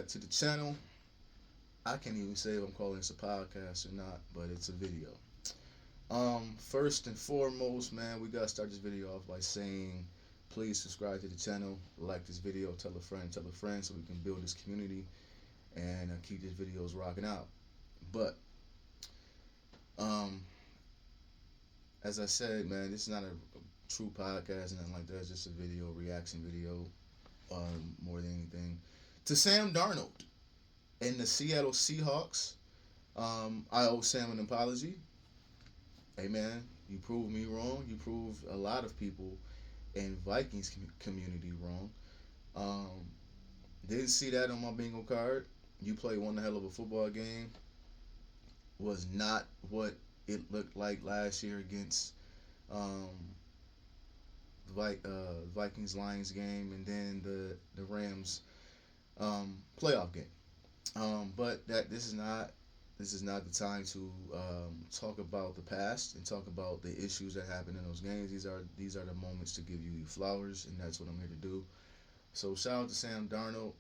back to the channel. I can't even say if I'm calling this a podcast or not, but it's a video. First and foremost, man, we gotta start this video off by saying, please subscribe to the channel, like this video, tell a friend, so we can build this community and keep these videos rocking out. But as I said, man, this is not a true podcast, nothing like that. It's just a video, reaction video, more than anything. To Sam Darnold and the Seattle Seahawks, I owe Sam an apology. Hey, man, you proved me wrong. You proved a lot of people in Vikings community wrong. Didn't see that on my bingo card. You played one hell of a football game. Was not what it looked like last year against Vikings Lions game, and then the Rams playoff game. But this is not the time to talk about the past and talk about the issues that happened in those games. These are the moments to give you your flowers, and that's what I'm here to do. So shout out to Sam Darnold.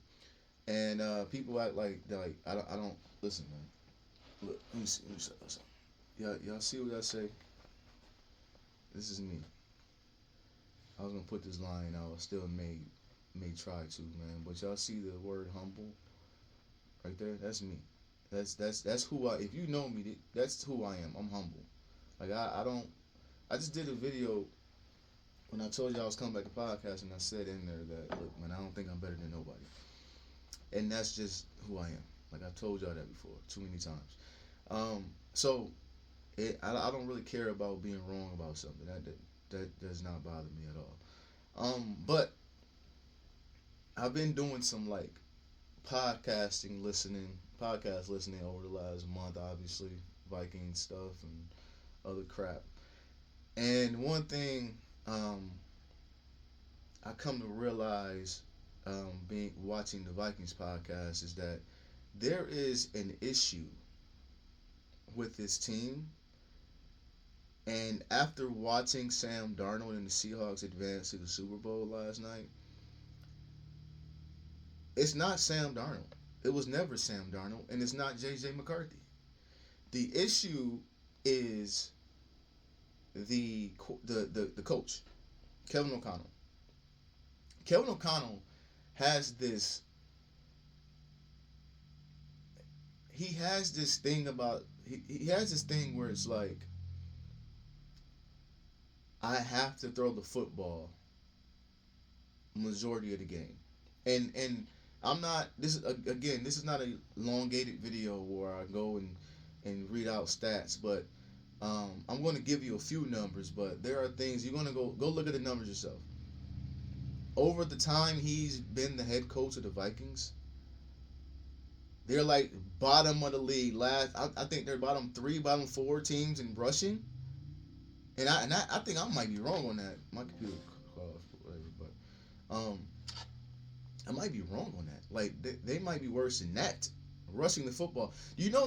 And people act like I don't listen, man. Look, let me say something. Y'all see what I say? This is me. I was gonna put this line out. I still may try to, man. But y'all see the word humble right there? That's me. That's who I. If you know me, that's who I am. I'm humble. Like I don't. I just did a video when I told you I was coming back to podcast, and I said in there that, look, man, I don't think I'm better than nobody. And that's just who I am. Like I've told y'all that before, too many times. So I don't really care about being wrong about something. That does not bother me at all. But I've been doing some like podcast listening over the last month, obviously, Viking stuff and other crap. And one thing I come to realize watching the Vikings podcast is that there is an issue with this team. And after watching Sam Darnold and the Seahawks advance to the Super Bowl last night, it's not Sam Darnold. It was never Sam Darnold, and it's not J.J. McCarthy. The issue is the coach, Kevin O'Connell. Kevin O'Connell has this. He has this thing about. He has this thing where it's like, I have to throw the football majority of the game, and I'm not. This is not a elongated video where I go and read out stats, but I'm going to give you a few numbers. But there are things you're going to go look at the numbers yourself. Over the time he's been the head coach of the Vikings, they're like bottom of the league. I think they're bottom 3, bottom 4 teams in rushing. And I think I might be wrong on that. My computer whatever, but I might be wrong on that. Like they might be worse than that, rushing the football. Do you know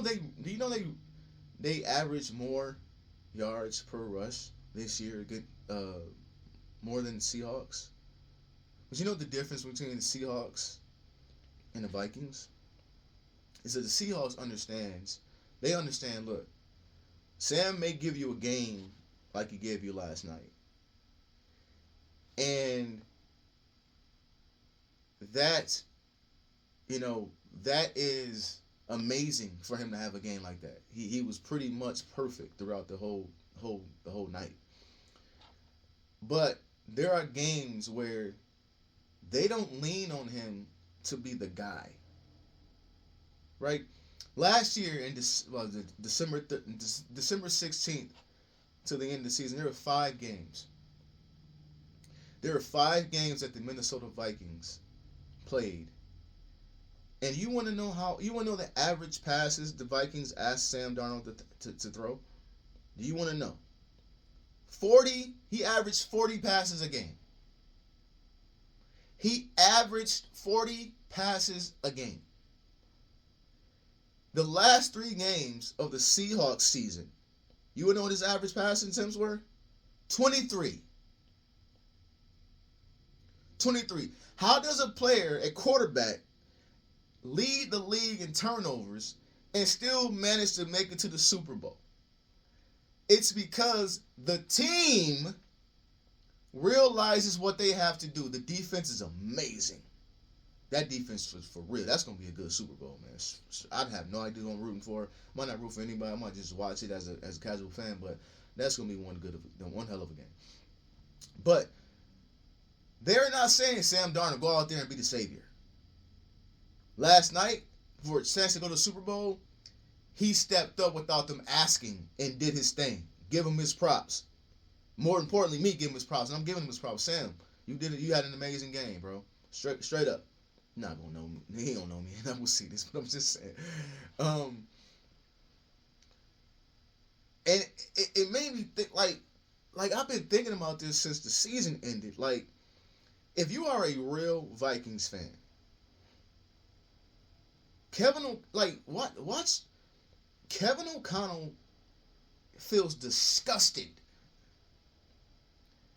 they average more yards per rush this year, more than the Seahawks? But you know the difference between the Seahawks and the Vikings is that the Seahawks they understand. Look, Sam may give you a game like he gave you last night. And that is amazing for him to have a game like that. He was pretty much perfect throughout the whole night. But there are games where they don't lean on him to be the guy. Right? Last year in December 16th to the end of the season, there were 5 games. There were 5 games that the Minnesota Vikings played. And you want to know the average passes the Vikings asked Sam Darnold to throw? Do you want to know? 40, he averaged 40 passes a game. He averaged 40 passes a game. The last 3 games of the Seahawks season, you would know what his average passing attempts were? 23. 23. How does a player, a quarterback, lead the league in turnovers, and still manage to make it to the Super Bowl. It's because the team realizes what they have to do. The defense is amazing. That defense was for real. That's gonna be a good Super Bowl, man. I'd have no idea who I'm rooting for. Might not root for anybody. I might just watch it as a casual fan, but that's gonna be one hell of a game. But they're not saying Sam Darnold go out there and be the savior. Last night, for a chance to go to the Super Bowl, he stepped up without them asking and did his thing. Give him his props. More importantly, me give him his props, and I'm giving him his props. Sam, you did it. You had an amazing game, bro. Straight up. You're not gonna know me. He don't know me, and I will see this, but I'm just saying. And it made me think, like I've been thinking about this since the season ended. Like, if you are a real Vikings fan, watch Kevin O'Connell feels disgusted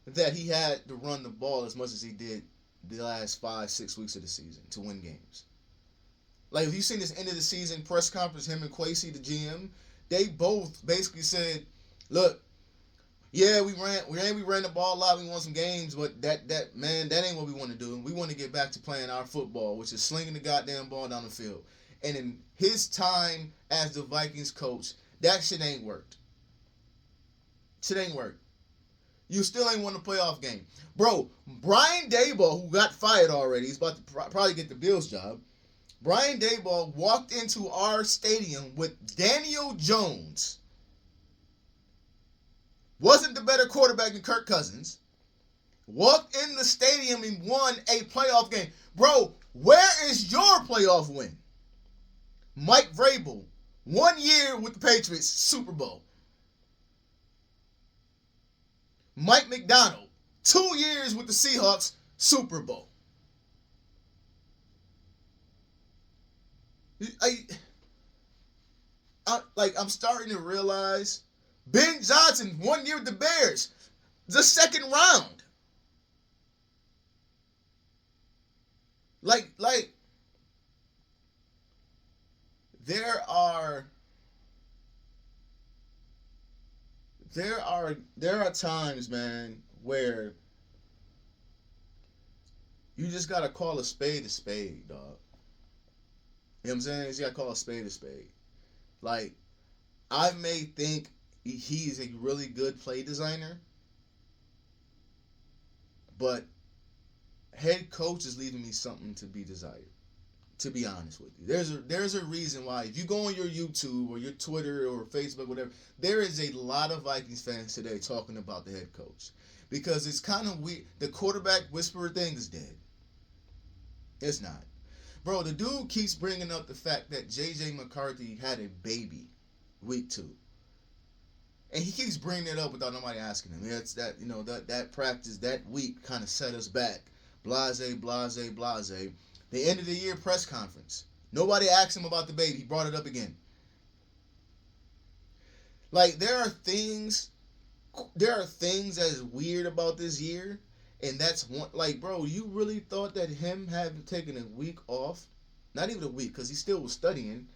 that he had to run the ball as much as he did the last 5-6 weeks of the season to win games. Like, if you seen this end of the season press conference, him and Kwesi, the GM, they both basically said, "Look, yeah, we ran the ball a lot. We won some games, but that ain't what we want to do. We want to get back to playing our football, which is slinging the goddamn ball down the field." And in his time as the Vikings coach, that shit ain't worked. Shit ain't worked. You still ain't won a playoff game. Bro, Brian Daboll, who got fired already, he's about to probably get the Bills job. Brian Daboll walked into our stadium with Daniel Jones. Wasn't the better quarterback than Kirk Cousins. Walked in the stadium and won a playoff game. Bro, where is your playoff win? Mike Vrabel, 1 year with the Patriots, Super Bowl. Mike McDonald, 2 years with the Seahawks, Super Bowl. I'm starting to realize Ben Johnson, 1 year with the Bears, the second round. There are times, man, where you just gotta call a spade, dog. You know what I'm saying? You just gotta call a spade. Like, I may think he's a really good play designer, but head coach is leaving me something to be desired. To be honest with you, there's a reason why, if you go on your YouTube or your Twitter or Facebook, whatever, there is a lot of Vikings fans today talking about the head coach, because it's kind of weird. The quarterback whisperer thing is dead. It's not, bro. The dude keeps bringing up the fact that J.J. McCarthy had a baby week 2, and he keeps bringing it up without nobody asking him. It's that, that practice that week kind of set us back. Blase. The end of the year press conference. Nobody asked him about the baby. He brought it up again. Like, there are things that is weird about this year, and that's one. Like, bro, you really thought that him having taken a week off, not even a week, because he still was studying,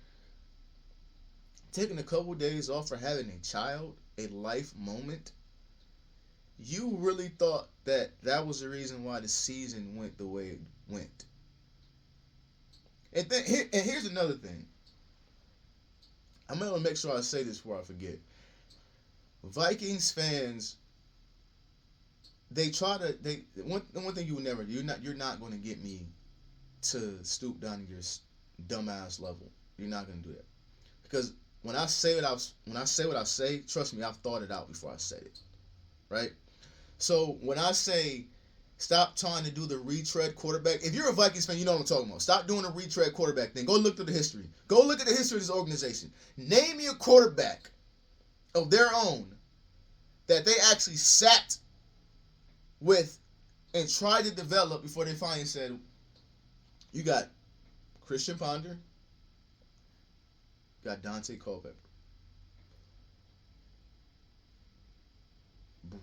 taking a couple days off for having a child, a life moment, you really thought that was the reason why the season went the way it went? And here's another thing. I'm gonna make sure I say this before I forget. Vikings fans, one thing you will never do. You're not going to get me to stoop down to your dumbass level. You're not going to do that, because when I say what I say, trust me, I've thought it out before I said it. Right? So when I say, stop trying to do the retread quarterback. If you're a Vikings fan, you know what I'm talking about. Stop doing the retread quarterback thing. Go look through the history. Go look at the history of this organization. Name me a quarterback of their own that they actually sat with and tried to develop before they finally said, you got Christian Ponder, you got Dante Culpepper.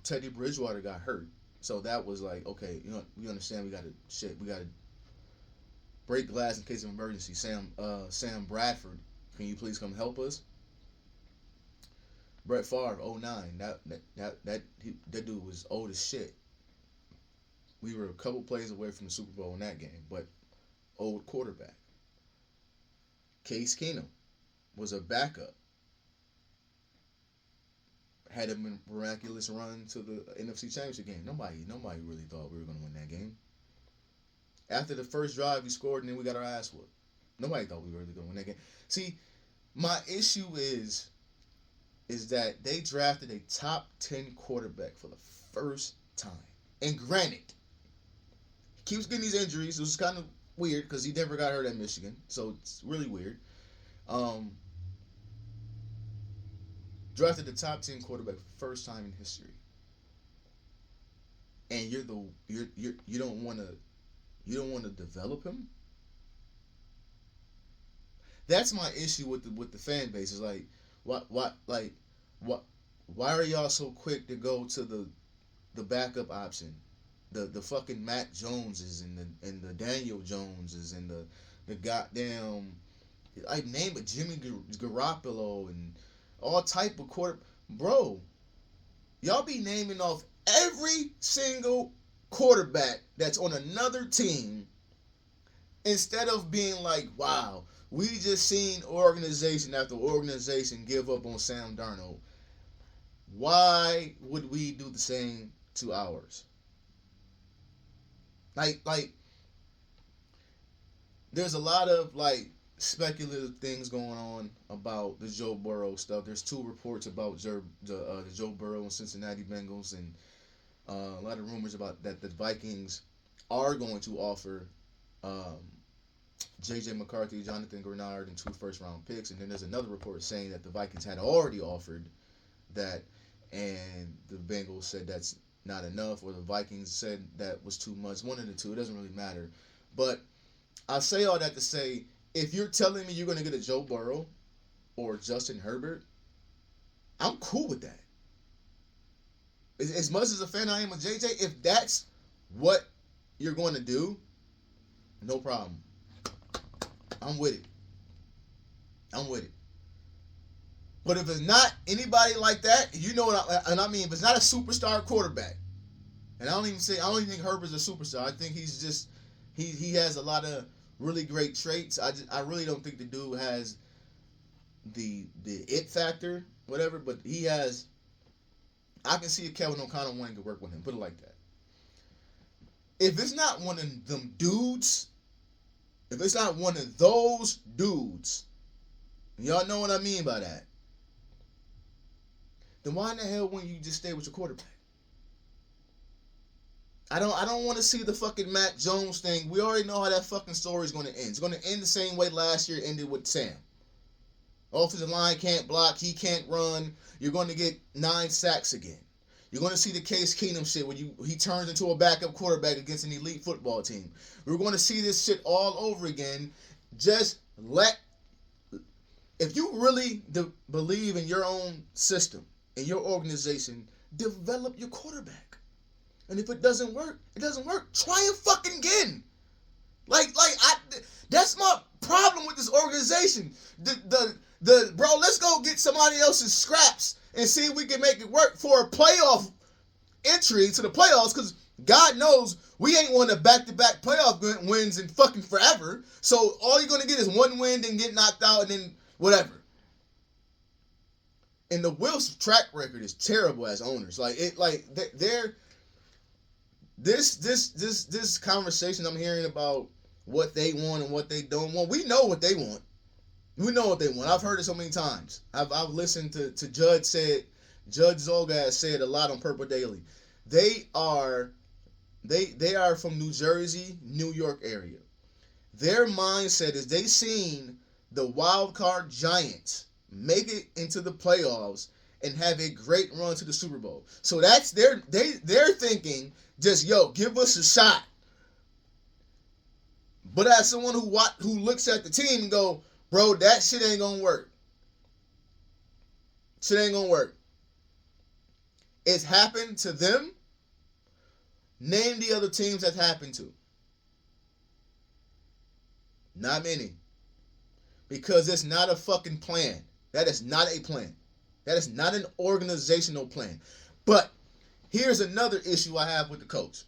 Teddy Bridgewater got hurt. So that was like, okay, we understand we gotta break glass in case of emergency. Sam Bradford, can you please come help us? Brett Favre, '09. That dude was old as shit. We were a couple plays away from the Super Bowl in that game, but old quarterback. Case Keenum was a backup. Had a miraculous run to the NFC Championship game. Nobody really thought we were going to win that game. After the first drive, we scored and then we got our ass whooped. Nobody thought we were really going to win that game. See, my issue is that they drafted a top 10 quarterback for the first time. And granted, he keeps getting these injuries, which is kind of weird because he never got hurt at Michigan. So it's really weird. Drafted the top 10 quarterback for the first time in history. And you don't want to develop him? That's my issue with the fan base. Is like, why are y'all so quick to go to the backup option, the fucking Mac Joneses and the Daniel Joneses and the goddamn, I name it, Jimmy Garoppolo and all type of bro. Y'all be naming off every single quarterback that's on another team instead of being like, wow, we just seen organization after organization give up on Sam Darnold. Why would we do the same to ours? Like, there's a lot of speculative things going on about the Joe Burrow stuff. There's 2 reports about the Joe Burrow and Cincinnati Bengals, and a lot of rumors about that the Vikings are going to offer J.J. McCarthy, Jonathan Grenard, and 2 first-round picks. And then there's another report saying that the Vikings had already offered that, and the Bengals said that's not enough, or the Vikings said that was too much. One of the two. It doesn't really matter. But I say all that to say, if you're telling me you're going to get a Joe Burrow or Justin Herbert, I'm cool with that. As much as a fan I am of JJ, if that's what you're going to do, no problem. I'm with it. But if it's not anybody like that, you know what I mean. If it's not a superstar quarterback, and I don't even think Herbert's a superstar. I think he's just he has a lot of really great traits. I really don't think the dude has the it factor, whatever. But he has. I can see if Kevin O'Connell wanting to work with him. Put it like that. If it's not one of them dudes, if it's not one of those dudes, y'all know what I mean by that, then why in the hell wouldn't you just stay with your quarterback? I don't want to see the fucking Mac Jones thing. We already know how that fucking story is going to end. It's going to end the same way last year ended with Sam. Offensive line can't block. He can't run. You're going to get 9 sacks again. You're going to see the Case Keenum shit where he turns into a backup quarterback against an elite football team. We're going to see this shit all over again. Just if you really believe in your own system, in your organization, develop your quarterback. And if it doesn't work, it doesn't work. Try it fucking again. That's my problem with this organization. Bro, let's go get somebody else's scraps and see if we can make it work for a playoff entry to the playoffs, because God knows we ain't won a back-to-back playoff wins in fucking forever. So all you're going to get is one win and get knocked out and then whatever. And the Wills track record is terrible as owners. This conversation I'm hearing about what they want and what they don't want. We know what they want. We know what they want. I've heard it so many times. I've listened to Judge Zolgad said a lot on Purple Daily. They are from New Jersey, New York area. Their mindset is they seen the wild card Giants make it into the playoffs and have a great run to the Super Bowl. So that's they're thinking just give us a shot. But as someone who looks at the team and go, bro, that shit ain't gonna work. Shit ain't gonna work. It's happened to them. Name the other teams that's happened to. Not many. Because it's not a fucking plan. That is not a plan. That is not an organizational plan. But here's another issue I have with the coach.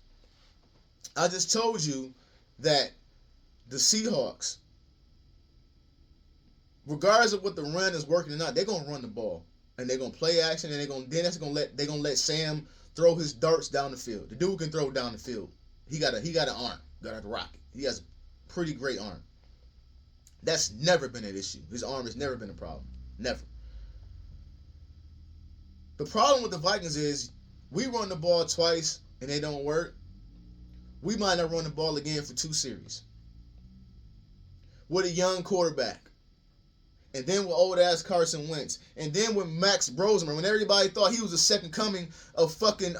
I just told you that the Seahawks, regardless of what the run is working or not, they're gonna run the ball and they're gonna play action, and they're gonna let Sam throw his darts down the field. The dude can throw down the field. He got an arm, got a rocket. He has a pretty great arm. That's never been an issue. His arm has never been a problem. Never. The problem with the Vikings is we run the ball twice and they don't work. We might not run the ball again for 2 series. With a young quarterback. And then with old-ass Carson Wentz. And then with Max Brosmer, when everybody thought he was the second coming of fucking,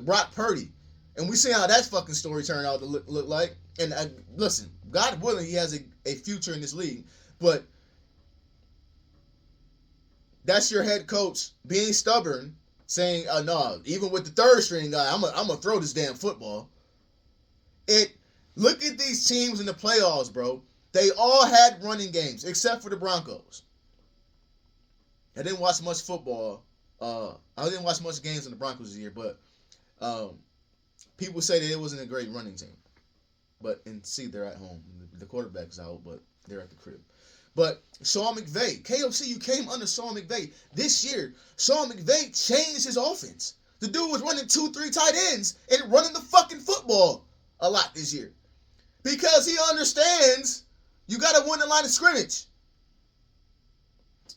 Brock Purdy. And we see how that fucking story turned out to look like. And listen, God willing, he has a future in this league. But that's your head coach being stubborn, saying, no, even with the third string guy, I'm going to throw this damn football. Look at these teams in the playoffs, bro. They all had running games, except for the Broncos. I didn't watch much football. I didn't watch much games in the Broncos this year, but people say that it wasn't a great running team. They're at home. The quarterback's out, but they're at the crib. But Sean McVay, KOC, you came under Sean McVay. This year, Sean McVay changed his offense. The dude was running 2-3 tight ends and running the fucking football a lot this year. Because he understands you got to win the line of scrimmage.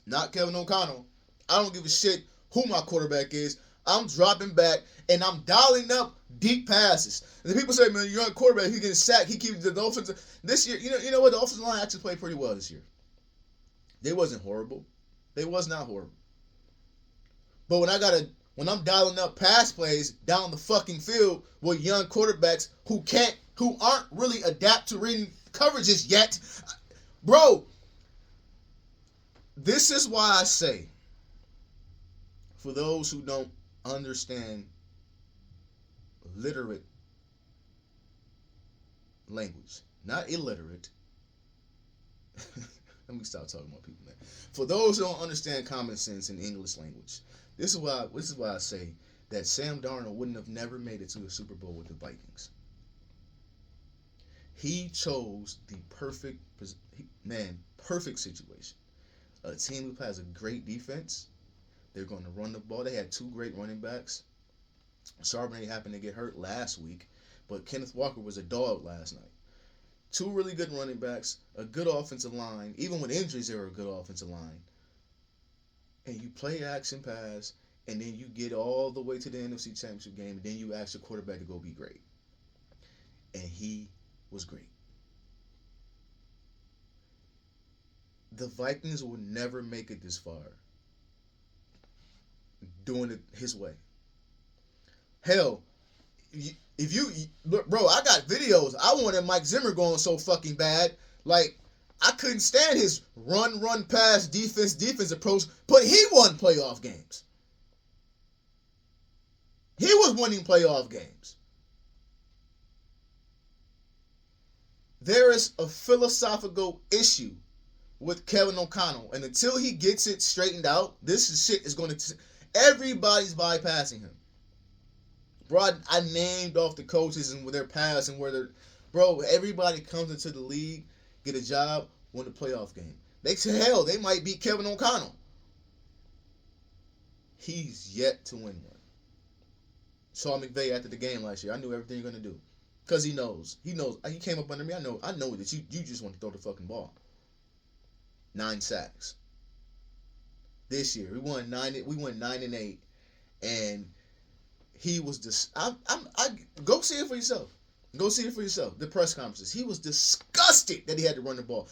Not Kevin O'Connell. I don't give a shit who my quarterback is. I'm dropping back and I'm dialing up deep passes. And the people say, man, you're a quarterback. He getting sacked. He keeps the offensive. This year, you know what? The offensive line actually played pretty well this year. They wasn't horrible. They was not horrible. But when I'm dialing up pass plays down the fucking field with young quarterbacks who aren't really adapt to reading coverages yet, bro, this is why I say, for those who don't understand literate language, not illiterate. Let me stop talking about people, man. For those who don't understand common sense in English language, this is why I say that Sam Darnold wouldn't have never made it to a Super Bowl with the Vikings. He chose the perfect situation. A team who has a great defense. They're going to run the ball. They had 2 great running backs. Charbonnet happened to get hurt last week, but Kenneth Walker was a dog last night. 2 really good running backs, a good offensive line. Even with injuries, they were a good offensive line. And you play action pass, and then you get all the way to the NFC Championship game, and then you ask your quarterback to go be great. And he was great. The Vikings will never make it this far doing it his way. Hell, if you look, bro, I got videos. I wanted Mike Zimmer going so fucking bad. Like, I couldn't stand his run, pass, defense approach, but he won playoff games. He was winning playoff games. There is a philosophical issue with Kevin O'Connell, and until he gets it straightened out, this shit is going to... Everybody's bypassing him. Bro, I named off the coaches and their past and where they're... Bro, everybody comes into the league, get a job, win the playoff game. They say, hell, they might beat Kevin O'Connell. He's yet to win one. Sean McVay after the game last year, I knew everything you're going to do. Because he knows. He came up under me. I know that you just want to throw the fucking ball. 9 sacks. This year, we won 9-8, and he was just. Go see it for yourself. Go see it for yourself. The press conferences. He was disgusted that he had to run the ball.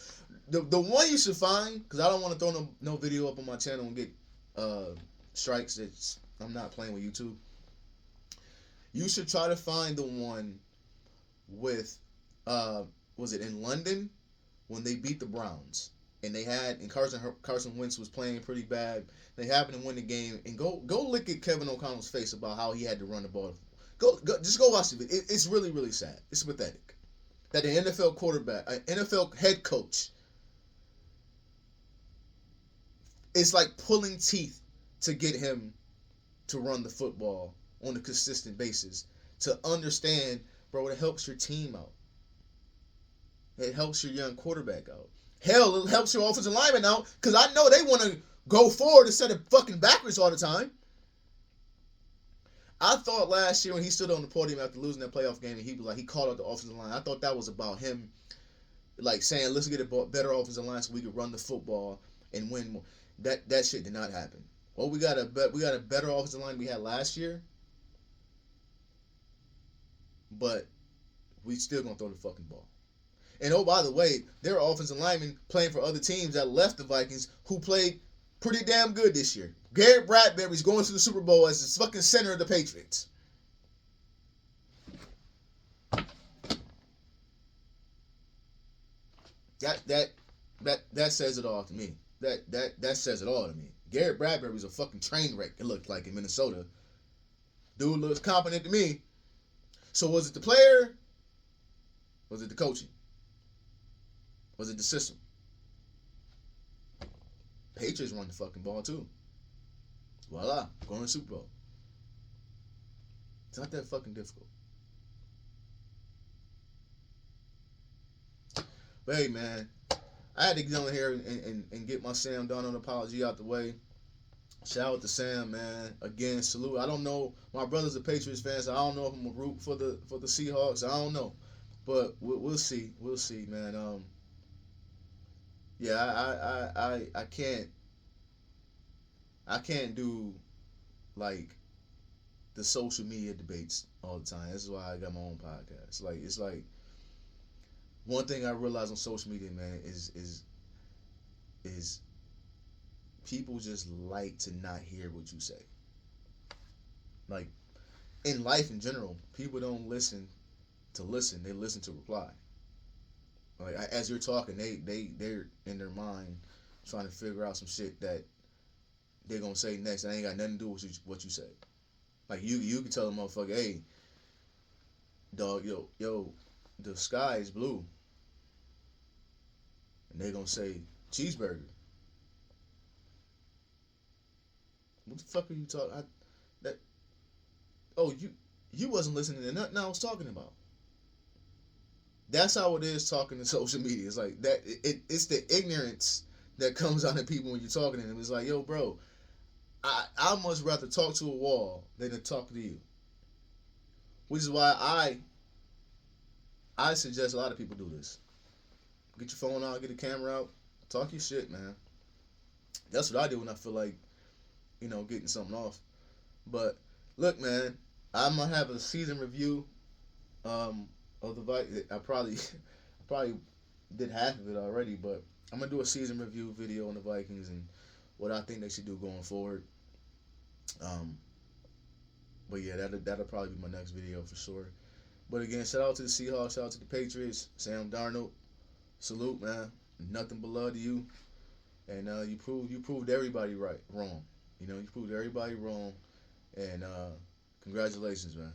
The one you should find, because I don't want to throw no video up on my channel and get strikes. I'm not playing with YouTube. You should try to find the one with was it in London when they beat the Browns. And Carson Wentz was playing pretty bad. They happened to win the game. And go look at Kevin O'Connell's face about how he had to run the ball. Just go watch it. It's really, really sad. It's pathetic. that an NFL quarterback, an NFL head coach, is like pulling teeth to get him to run the football on a consistent basis. To understand, bro, it helps your team out. It helps your young quarterback out. Hell, it helps your offensive lineman out because I know they want to go forward instead of fucking backwards all the time. I thought last year when he stood on the podium after losing that playoff game and he was like he called out the offensive line. I thought that was about him, like saying let's get a better offensive line so we can run the football and win more. That shit did not happen. Well, we got a better offensive line than we had last year, but we still gonna throw the fucking ball. And oh, by the way, there are offensive linemen playing for other teams that left the Vikings who played pretty damn good this year. Garrett Bradbury's going to the Super Bowl as the fucking center of the Patriots. That says it all to me. That says it all to me. Garrett Bradbury's a fucking train wreck. It looked like in Minnesota. Dude looks competent to me. So was it the player? Was it the coaching? Was it the system? Patriots run the fucking ball too. Voila, going to the Super Bowl. It's not that fucking difficult. But hey, man, I had to get on here and get my Sam Darnold apology out the way. Shout out to Sam, man. Again, salute. I don't know. My brother's a Patriots fan, so I don't know if I'm gonna root for the Seahawks. I don't know, but we'll see. We'll see, man. Yeah, I can't do like the social media debates all the time. This is why I got my own podcast. Like it's like one thing I realize on social media, man, is people just like to not hear what you say. Like in life in general, people don't listen to listen; they listen to reply. Like as you're talking, they're in their mind trying to figure out some shit that they're gonna say next. That ain't got nothing to do with what you say. Like you can tell a motherfucker, hey, dog, yo, the sky is blue, and they're gonna say cheeseburger. What the fuck are you talking? That oh you wasn't listening to nothing I was talking about. That's how it is talking to social media. It's like that. It's the ignorance that comes out of people when you're talking to them. It's like, yo, bro, I much rather talk to a wall than to talk to you. Which is why I suggest a lot of people do this. Get your phone out, get a camera out, talk your shit, man. That's what I do when I feel like, getting something off. But look, man, I'm gonna have a season review of the Vikings. I probably did half of it already, but I'm gonna do a season review video on the Vikings and what I think they should do going forward. Um, but yeah, that'll probably be my next video for sure. But again, shout out to the Seahawks, shout out to the Patriots, Sam Darnold, salute, man. Nothing but love to you, and you proved everybody wrong. You proved everybody wrong, and congratulations, man.